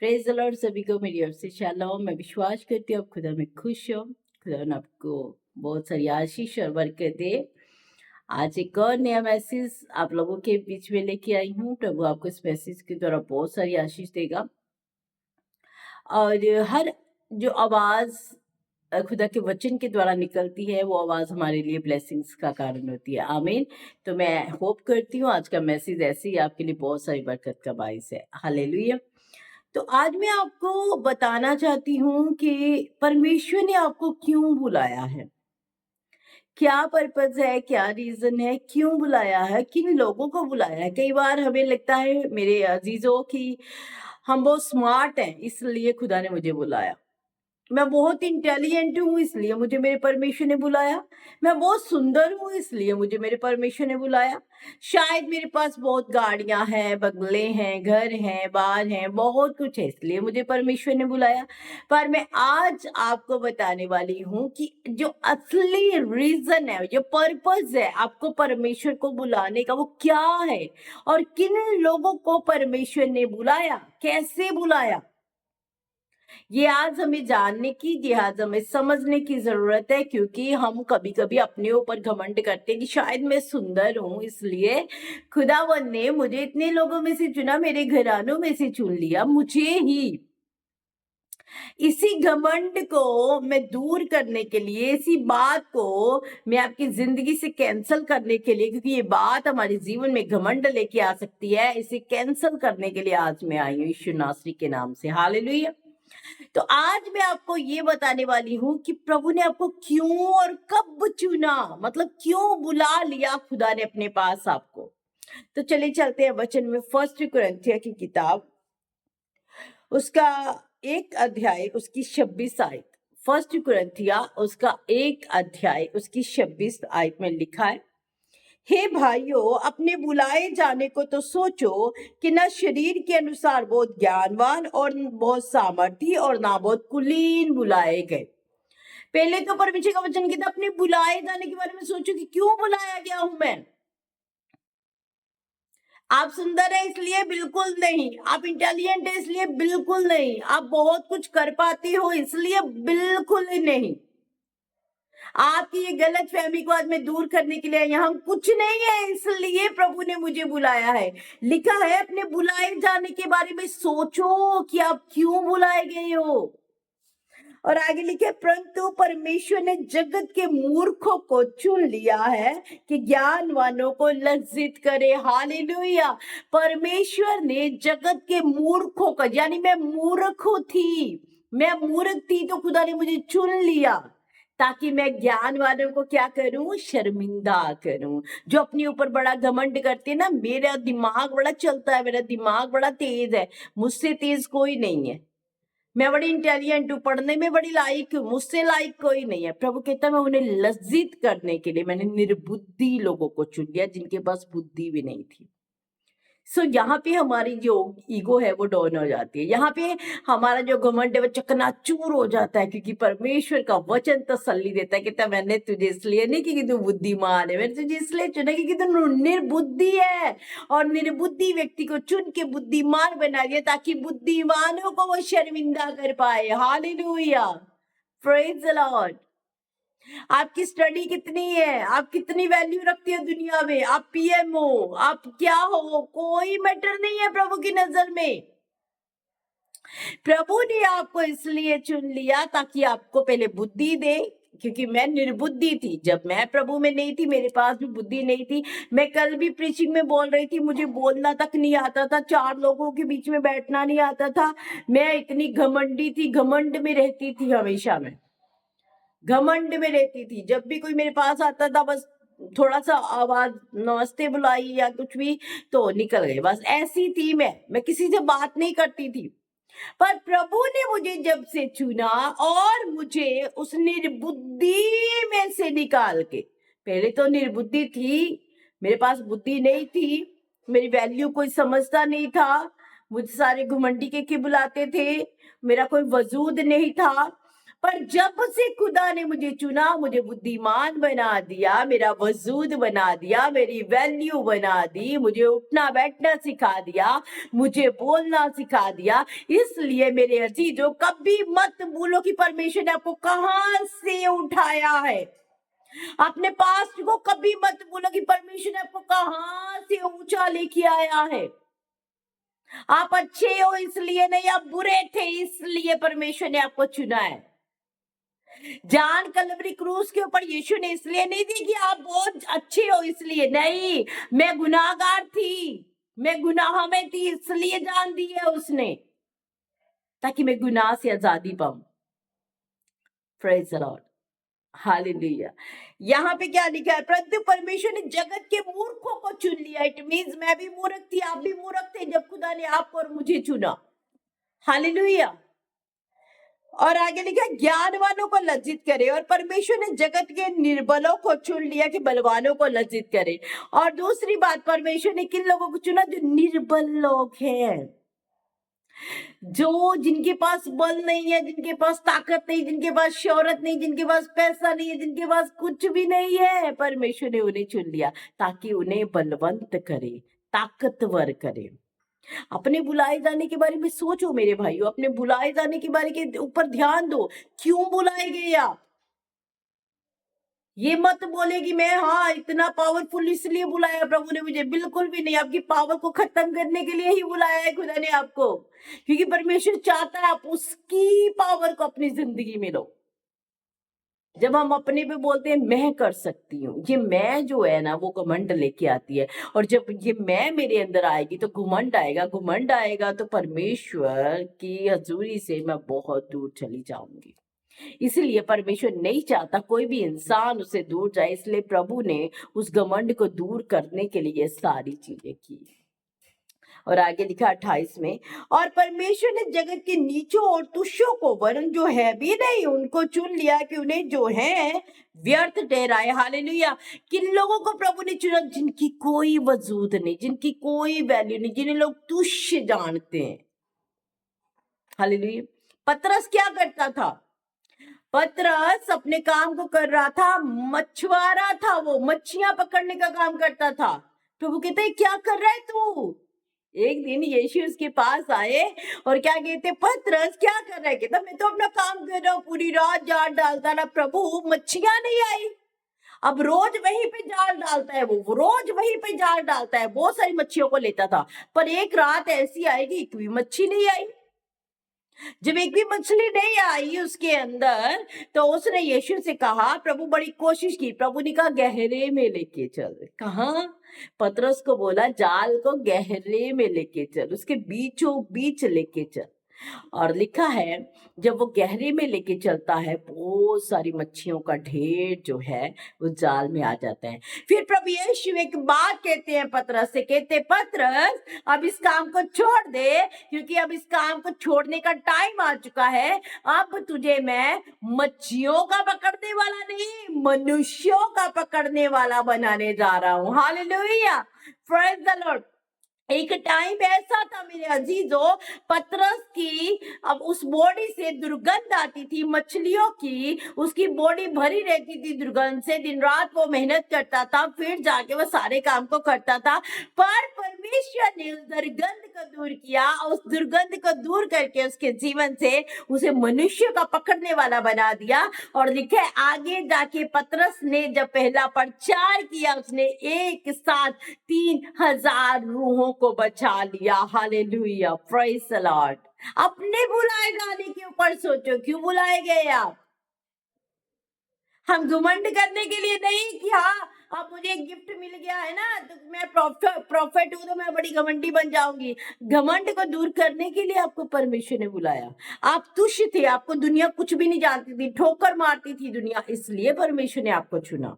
Praise the Lord. सभी को मेरी ओर से शालोम। मैं विश्वास करती हूँ आप खुदा में खुश हो। खुदा ने आपको बहुत सारी आशीष और बरकत दे। आज एक और नया मैसेज आप लोगों के बीच में लेके आई हूँ। प्रभु आपको इस मैसेज के द्वारा बहुत सारी आशीष देगा। और हर जो आवाज खुदा के वचन के द्वारा निकलती है वो आवाज हमारे लिए ब्लेसिंग्स का कारण होती है। आमीन। तो मैं होप करती हूँ आज का मैसेज ऐसे ही आपके लिए बहुत सारी बरकत का बाइस है। हालेलुया। तो आज मैं आपको बताना चाहती हूँ कि परमेश्वर ने आपको क्यों बुलाया है, क्या पर्पस है, क्या रीजन है, क्यों बुलाया है, किन लोगों को बुलाया है। कई बार हमें लगता है मेरे अजीजों कि हम बहुत स्मार्ट हैं इसलिए खुदा ने मुझे बुलाया, मैं बहुत इंटेलिजेंट हूँ इसलिए मुझे मेरे परमेश्वर ने बुलाया, मैं बहुत सुंदर हूँ इसलिए मुझे मेरे परमेश्वर ने बुलाया, शायद मेरे पास बहुत गाड़ियां हैं, बंगले हैं, घर हैं, बार हैं, बहुत कुछ है इसलिए मुझे परमेश्वर ने बुलाया। पर मैं आज आपको बताने वाली हूँ कि जो असली रीजन है, जो पर्पस है आपको परमेश्वर को बुलाने का, वो क्या है और किन लोगों को परमेश्वर ने बुलाया, कैसे बुलाया। ये आज हमें जानने की, ये आज हमें समझने की जरूरत है। क्योंकि हम कभी कभी अपने ऊपर घमंड करते हैं कि शायद मैं सुंदर हूं इसलिए खुदावन ने मुझे इतने लोगों में से चुना, मेरे घरानों में से चुन लिया, मुझे ही। इसी घमंड को मैं दूर करने के लिए, इसी बात को मैं आपकी जिंदगी से कैंसिल करने के लिए, क्योंकि ये बात हमारे जीवन में घमंड लेके आ सकती है, इसे कैंसिल करने के लिए आज मैं आई हूँ यीशु नासरी के नाम से। हालेलुया। तो आज मैं आपको ये बताने वाली हूँ कि प्रभु ने आपको क्यों और कब चुना, मतलब क्यों बुला लिया खुदा ने अपने पास आपको। तो चलिए चलते हैं वचन में। फर्स्ट कुरिन्थियों की किताब, उसका 1 अध्याय उसकी 26 आयत। फर्स्ट कुरिन्थिया उसका 1 अध्याय उसकी 26 आयत में लिखा है, हे भाइयों, अपने बुलाए जाने को तो सोचो कि न शरीर के अनुसार बहुत ज्ञानवान और बहुत सामर्थी और ना बहुत कुलीन बुलाए गए। पहले तो परमेश्वर का वचन कहता अपने बुलाए जाने के बारे में सोचो कि क्यों बुलाया गया हूं मैं। आप सुंदर है इसलिए बिल्कुल नहीं, आप इंटेलिजेंट है इसलिए बिल्कुल नहीं, आप बहुत कुछ कर पाती हो इसलिए बिल्कुल नहीं। आपकी ये गलत फहमी को आज मैं दूर करने के लिए यहाँ कुछ नहीं है इसलिए प्रभु ने मुझे बुलाया है। लिखा है अपने बुलाए जाने के बारे में सोचो कि आप क्यों बुलाए गए हो। और आगे लिखे, परंतु परमेश्वर ने जगत के मूर्खों को चुन लिया है कि ज्ञानवानों को लज्जित करे। हालेलुया। परमेश्वर ने जगत के मूर्खों को, यानी मैं मूर्ख थी, मैं मूर्ख थी तो खुदा ने मुझे चुन लिया ताकि मैं ज्ञान वालों को क्या करूं, शर्मिंदा करूं। जो अपने ऊपर बड़ा घमंड करते हैं ना, मेरा दिमाग बड़ा चलता है, मेरा दिमाग बड़ा तेज है, मुझसे तेज कोई नहीं है, मैं बड़ी इंटेलिजेंट हूँ, पढ़ने में बड़ी लायक हूँ, मुझसे लायक कोई नहीं है। प्रभु कहता है मैं उन्हें लज्जित करने के लिए मैंने निर्बुद्धि लोगों को चुन लिया, जिनके पास बुद्धि भी नहीं थी। यहाँ पे हमारी जो ईगो है वो डाउन हो जाती है, यहाँ पे हमारा जो घमंड है वो चकनाचूर हो जाता है। क्योंकि परमेश्वर का वचन तसल्ली देता है, कहता मैंने तुझे इसलिए नहीं कि तू बुद्धिमान है, मैंने तुझे इसलिए चुना कि तू निर्बुद्धि है, और निर्बुद्धि व्यक्ति को चुन के बुद्धिमान बना दिया ताकि बुद्धिमानों को वो शर्मिंदा कर पाए। Hallelujah, praise the Lord. आपकी स्टडी कितनी है, आप कितनी वैल्यू रखती है दुनिया में, आप पीएम हो, आप क्या हो, कोई मैटर नहीं है प्रभु की नजर में। प्रभु ने आपको इसलिए चुन लिया ताकि आपको पहले बुद्धि दे। क्योंकि मैं निर्बुद्धि थी, जब मैं प्रभु में नहीं थी, मेरे पास भी बुद्धि नहीं थी। मैं कल भी प्रीचिंग में बोल रही थी, मुझे बोलना तक नहीं आता था, 4 लोगों के बीच में बैठना नहीं आता था। मैं इतनी घमंडी थी, घमंड में रहती थी, हमेशा मैं घमंड में रहती थी। जब भी कोई मेरे पास आता था, बस थोड़ा सा आवाज, नमस्ते बुलाई या कुछ भी, तो निकल गए, बस ऐसी थी मैं किसी से बात नहीं करती थी। पर प्रभु ने मुझे जब से चुना और मुझे उस निर्बुद्धि में से निकाल के, पहले तो निर्बुद्धि थी, मेरे पास बुद्धि नहीं थी, मेरी वैल्यू कोई समझता नहीं था, मुझे सारे घुमंडी के बुलाते थे, मेरा कोई वजूद नहीं था। पर जब से खुदा ने मुझे चुना, मुझे बुद्धिमान बना दिया, मेरा वजूद बना दिया, मेरी वैल्यू बना दी, मुझे उठना बैठना सिखा दिया, मुझे बोलना सिखा दिया। इसलिए मेरे अजीजों, कभी मत भूलो कि परमेश्वर ने आपको कहां से उठाया है। अपने पास्ट को कभी मत भूलो कि परमेश्वर ने आपको कहां से ऊंचा लेके आया है। आप अच्छे हो इसलिए नहीं, आप बुरे थे इसलिए परमेश्वर ने आपको चुना है। जान कलवरी क्रूस के ऊपर यीशु ने इसलिए नहीं दी कि आप बहुत अच्छे हो इसलिए, नहीं, मैं गुनाहगार थी, मैं गुनाह में थी, इसलिए जान दी है उसने, ताकि मैं गुनाह से आजादी पाऊं। Praise the Lord, hallelujah. यहाँ पे क्या लिखा है? परंतु परमेश्वर ने जगत के मूर्खों को चुन लिया। इट मींस मैं भी मूर्ख थी, आप भी मूर्ख थे, जब खुदा ने आपको और मुझे चुना। हालेलुया। और आगे लिखा, ज्ञानवानों को लज्जित करे। और परमेश्वर ने जगत के निर्बलों को चुन लिया कि बलवानों को लज्जित करे। और दूसरी बात, परमेश्वर ने किन लोगों को चुना? जो निर्बल लोग हैं, जो जिनके पास बल नहीं है, जिनके पास ताकत नहीं, जिनके पास शौहरत नहीं, जिनके पास पैसा नहीं है, जिनके पास कुछ भी नहीं है, परमेश्वर ने उन्हें चुन लिया ताकि उन्हें बलवंत करे, ताकतवर करे। अपने बुलाए जाने के बारे में सोचो मेरे भाइयों, अपने बुलाए जाने के बारे के ऊपर ध्यान दो। क्यों बुलाए गए आप? ये मत बोले कि मैं इतना पावरफुल इसलिए बुलाया प्रभु ने मुझे। बिल्कुल भी नहीं। आपकी पावर को खत्म करने के लिए ही बुलाया है खुदा ने आपको, क्योंकि परमेश्वर चाहता है आप उसकी पावर को अपनी जिंदगी में लो। जब हम अपने पे बोलते हैं मैं कर सकती हूँ, ये मैं जो है ना वो घमंड लेके आती है। और जब ये मैं मेरे अंदर आएगी तो घमंड आएगा, घमंड आएगा तो परमेश्वर की हजूरी से मैं बहुत दूर चली जाऊंगी। इसलिए परमेश्वर नहीं चाहता कोई भी इंसान उसे दूर जाए, इसलिए प्रभु ने उस घमंड को दूर करने के लिए सारी चीजें की। और आगे लिखा 28 में, और परमेश्वर ने जगत के नीचों और तुष्यों को, वरन जो है भी नहीं उनको चुन लिया कि उन्हें जो है व्यर्थ ठहराए। हालेलुया। किन लोगों को प्रभु ने चुना? जिनकी कोई वजूद नहीं, जिनकी कोई वैल्यू नहीं, जिन्हें लोग तुच्छ जानते हैं। हालेलुया। पतरस क्या करता था? पतरस अपने काम को कर रहा था, मछुआरा था, वो मच्छियां पकड़ने का काम करता था। प्रभु कहते हैं क्या कर रहा है तू? एक दिन यीशु उसके पास आए और क्या कहते, पतरस क्या कर रहा है? कहता मैं तो अपना काम कर रहा हूँ, पूरी रात जाल डालता रहा प्रभु, मच्छियां नहीं आई। अब रोज वहीं पे जाल डालता है, वो रोज वहीं पे जाल डालता है, बहुत सारी मच्छियों को लेता था, पर एक रात ऐसी आएगी एक भी मच्छी नहीं आई। जब एक भी मछली नहीं आई उसके अंदर, तो उसने यीशु से कहा, प्रभु बड़ी कोशिश की, प्रभु ने कहा गहरे में लेके चल। कहाँ? पतरस को बोला जाल को गहरे में लेके चल, उसके बीचों बीच लेके चल। और लिखा है जब वो गहरे में लेके चलता है, बहुत सारी मच्छियों का ढेर जो है उस जाल में आ जाता है। फिर प्रभु यीशु एक बात कहते हैं पतरस से, कहते पतरस अब इस काम को छोड़ दे, क्योंकि अब इस काम को छोड़ने का टाइम आ चुका है। अब तुझे मैं मच्छियों का पकड़ने वाला नहीं, मनुष्यों का पकड़ने वाला बनाने जा रहा हूँ। Hallelujah, praise the Lord. एक टाइम ऐसा था मेरे अजीजों, पतरस की अब उस बॉडी से दुर्गंध आती थी, मछलियों की, उसकी बॉडी भरी रहती थी दुर्गंध से। दिन रात वो मेहनत करता था, फिर जाके वो सारे काम को करता था, पर परमेश्वर ने उस दुर्गंध को दूर किया। उस दुर्गंध को दूर करके उसके जीवन से उसे मनुष्य का पकड़ने वाला बना दिया। और लिखे आगे जाके पतरस ने जब पहला प्रचार किया, उसने एक साथ 3,000 रूहों को बचा लिया। Hallelujah, praise the Lord. अपने बुलाए जाने के ऊपर सोचो, क्यों बुलाए गए आप? हम घमंड करने के लिए नहीं कि अब मुझे एक गिफ्ट मिल गया है ना तो मैं प्रॉफिट हूं तो मैं बड़ी घमंडी बन जाऊंगी। घमंड को दूर करने के लिए आपको परमेश्वर ने बुलाया। आप तुच्छ थे, आपको दुनिया कुछ भी नहीं जानती थी, ठोकर मारती थी दुनिया, इसलिए परमेश्वर ने आपको चुना।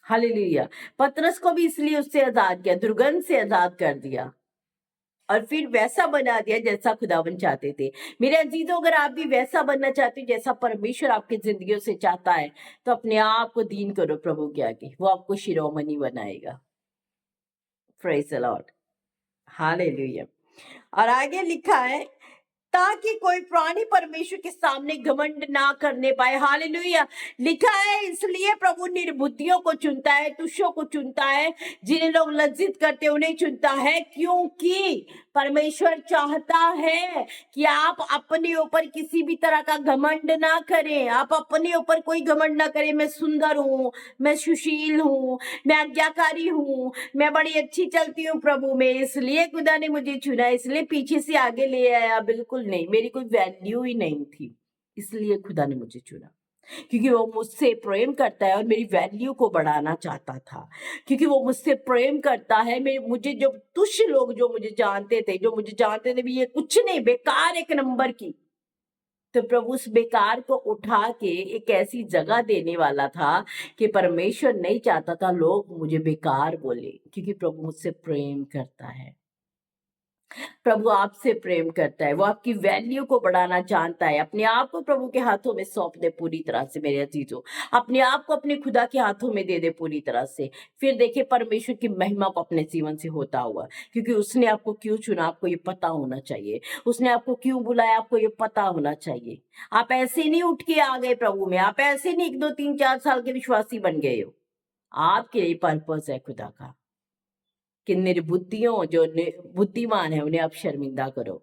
हालेलुया। पतरस को भी इसलिए उससे आजाद किया, दुर्गंध से आजाद कर दिया, और फिर वैसा बना दिया जैसा खुदावन चाहते थे। मेरे अजीजों, अगर आप भी वैसा बनना चाहते हो जैसा परमेश्वर आपकी जिंदगियों से चाहता है, तो अपने आप को दीन करो प्रभु के आगे, वो आपको शिरोमणि बनाएगा। Praise the Lord, hallelujah. और आगे लिखा है, ताकि कोई प्राणी परमेश्वर के सामने घमंड ना करने पाए। हालेलुया। लिखा है, इसलिए प्रभु निर्बुद्धियों को चुनता है, तुष्यों को चुनता है, जिन्हें लोग लज्जित करते उन्हें चुनता है, क्योंकि परमेश्वर चाहता है कि आप अपने ऊपर किसी भी तरह का घमंड ना करें। आप अपने ऊपर कोई घमंड ना करें, मैं सुंदर हूँ, मैं सुशील हूँ, मैं आज्ञाकारी हूँ, मैं बड़ी अच्छी चलती हूँ प्रभु में, इसलिए खुदा ने मुझे चुना, इसलिए पीछे से आगे ले आया। बिल्कुल नहीं, मेरी कोई वैल्यू ही नहीं थी, इसलिए खुदा ने मुझे चुना, क्योंकि वो मुझसे प्रेम करता है और मेरी वैल्यू को बढ़ाना चाहता था, क्योंकि वो मुझसे प्रेम करता है। मुझे जो तुच्छ लोग जो मुझे जानते थे भी ये कुछ नहीं, बेकार एक नंबर की, तो प्रभु उस बेकार को उठा के एक ऐसी जगह देने वाला था कि परमेश्वर नहीं चाहता था लोग मुझे बेकार बोले, क्योंकि प्रभु मुझसे प्रेम करता है। प्रभु आपसे प्रेम करता है, वो आपकी वैल्यू को बढ़ाना जानता है। अपने आप को प्रभु के हाथों में सौंप दे पूरी तरह से मेरे अजीजों, अपने आप को अपने खुदा के हाथों में दे दे पूरी तरह से। फिर देखिए परमेश्वर की महिमा को अपने जीवन से होता हुआ, क्योंकि उसने आपको क्यों चुना आपको ये पता होना चाहिए, उसने आपको क्यों बुलाया आपको ये पता होना चाहिए। आप ऐसे नहीं उठ के आ गए प्रभु में, आप ऐसे नहीं 1 2 3 4 साल के विश्वासी बन गए हो। आपके लिए पर्पस है खुदा का कि निर्बुद्धियों जो बुद्धिमान है उन्हें आप शर्मिंदा करो,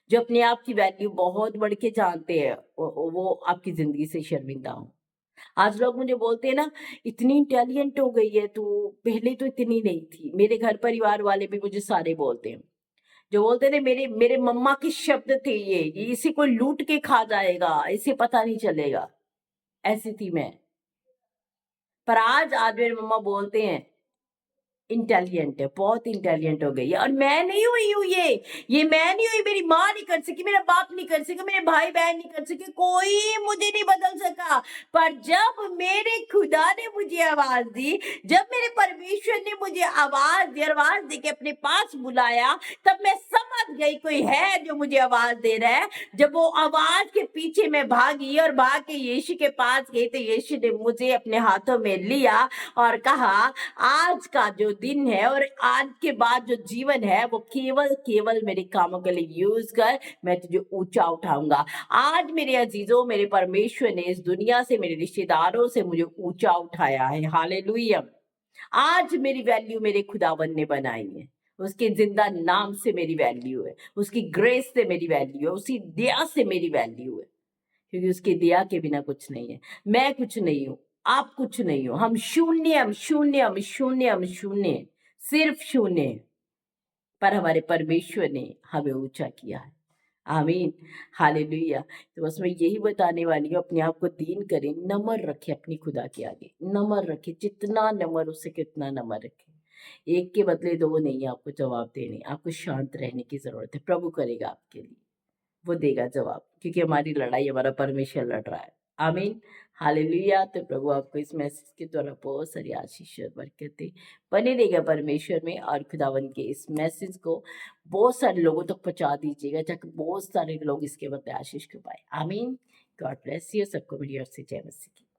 जो अपने आप की वैल्यू बहुत बढ़ के जानते हैं वो आपकी जिंदगी से शर्मिंदा हो। आज लोग मुझे बोलते हैं ना, इतनी इंटेलिजेंट हो गई है तू, पहले तो इतनी नहीं थी। मेरे घर परिवार वाले भी मुझे सारे बोलते हैं, जो बोलते थे मेरे मेरे मम्मा के शब्द थे ये इसे कोई लूट के खा जाएगा, इसे पता नहीं चलेगा, ऐसी थी मैं। पर आज मेरे मम्मा बोलते हैं इंटेलिजेंट है, बहुत इंटेलिजेंट हो गई है। और मैं नहीं हुई हूँ ये मैं नहीं हुई, मेरी माँ नहीं कर सकी, मेरा बाप नहीं कर सका, मेरे भाई बहन नहीं कर सके, कोई मुझे नहीं बदल सका। पर जब मेरे खुदा ने मुझे आवाज दी, जब मेरे परमेश्वर ने मुझे आवाज दे के अपने पास बुलाया, तब मैं समझ गई कोई है जो मुझे आवाज दे रहा है। जब वो आवाज के पीछे मैं भागी और भाग के यीशु के पास गई, तो यीशु ने मुझे अपने हाथों में लिया और कहा, आज का जो दिन है और आज के बाद जो जीवन है वो केवल मेरे कामों के लिए यूज कर, मैं तुझे ऊंचा उठाऊंगा। आज मेरे अजीजों, मेरे परमेश्वर ने इस दुनिया से, मेरे रिश्तेदारों से मुझे ऊंचा उठाया है। हालेलुया। आज मेरी वैल्यू मेरे खुदावन ने बनाई है, उसके जिंदा नाम से मेरी वैल्यू है, उसकी ग्रेस से मेरी वैल्यू है, उसी दया से मेरी वैल्यू है, क्योंकि उसकी दया के बिना कुछ नहीं है। मैं कुछ नहीं हूं, आप कुछ नहीं हो, हम शून्य हम शून्य हम शून्य हम शून्य, सिर्फ शून्य, पर हमारे परमेश्वर ने हमें ऊंचा किया है। आमीन। हालेलुया। तो बस मैं यही बताने वाली हूँ, अपने आप को दीन करें, नमर रखे अपनी खुदा के आगे, नमर रखे, जितना नमर उससे कितना नमर रखे। एक के बदले दो नहीं, आपको जवाब देने, आपको शांत रहने की जरूरत है। प्रभु करेगा आपके लिए, वो देगा जवाब, क्योंकि हमारी लड़ाई हमारा परमेश्वर लड़ रहा है। आमीन। हालेलुया। तो प्रभु आपको इस मैसेज के द्वारा बहुत सारी आशीष और बरकतें बने रहेगा परमेश्वर में, और खुदावन के इस मैसेज को बहुत सारे लोगों तक पहुंचा दीजिएगा, ताकि बहुत सारे लोग इसके बदले आशीष को पाए। आमीन। God bless you. सबको मेरी ओर से जय मसीह की।